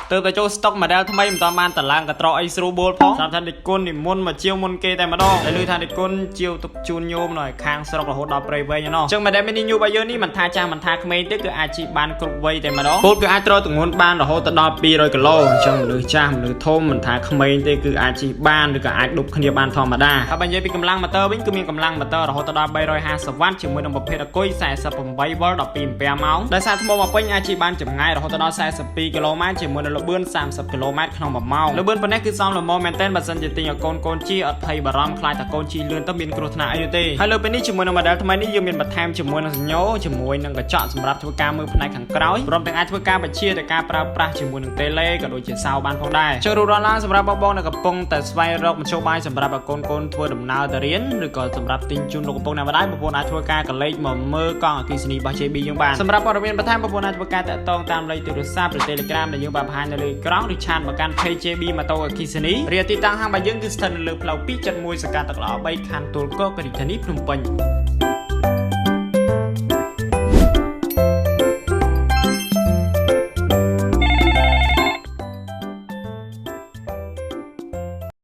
từ tại chỗ stock mà đeo thay mấy tao man tả lang cả trọ ấy sưu bol phong làm thành địch côn thì môn mà chiêu môn kê tại mà đo để lưới thành địch côn chiêu tục chun nhôm rồi khang stock là hốt đỏ prey vây nhá chẳng mà đem bên như bây giờ ní mình tha cha mình tha khmer tiếc cứ ai chỉ ban cục vây tại mà đó bol cứ ai trôi từ ngôn ban là hốt tao đo pi rồi cả lô chẳng lưới cha lưới thôm mình tha khmer tiếc cứ ai chỉ ban được cả ai đục khăn địa ban thò mà đa bây giờ bị cầm lăng mà tơ bính cứ miên cầm lăng mà tơ là hốt tao đo bay rồi ha sập ván chỉ mới đồng bậc phê là cối xài sập bầm bay vỡ đỏ pin pe máu đại sao thằng mà quanh ai chỉ ban chậm ngay là hốt tao đo xài sập pi km chỉ mới là bươn 30 km ក្នុងមួយម៉ោងលើបឿនប៉ុណ្ណេះគឺសមល្មមមែនតើបើសិនជាទិញឲ្យកូនជីអត់ភ័យបារម្ភខ្លាចតែកូនជីលឿនទៅមានគ្រោះថ្នាក់អីទេហើយលើពេលនេះជាមួយនឹង model ថ្មីនេះយើងមានបន្ថែមជាមួយនឹងសញ្ញោជាមួយនឹងកញ្ចក់សម្រាប់ធ្វើការមើលផ្នែកខាងក្រោយព្រមទាំងអាចធ្វើការបញ្ជាដោយការប្រើប្រាស់ជាមួយនឹង tele ក៏ដូចជាសោបានផងដែរចូលរួមឡើងសម្រាប់បងៗនៅកំពុងតែស្វែងរកមធ្យោបាយសម្រាប់ឲ្យកូនធ្វើដំណើរទៅរៀនឬក៏សម្រាប់ទិញជូនលោកកំពុងណាម្ដាយបងប្អូនអាចធ្វើការកលេចមកមើលកង់អគ្គិសនីរបស់ JB យើងបានសម្រាប់ព័ត៌មានបន្ថែមបងប្អូនអាចធ្វើការតាក់ទងតាមលេខទូរស័ព្ទឬ Telegram ដែលយើងបានបង្ហាញនៅលើក្រោមឬឆាតមកកាន់ page JB ម៉ូតូអគ្គិសនីរាទីតាំងហាងរបស់យើងគឺស្ថិតនៅលើផ្លូវ271សកាត់ទឹកល្អ3ខណ្ឌទួលគោករាជធានីភ្នំពេញ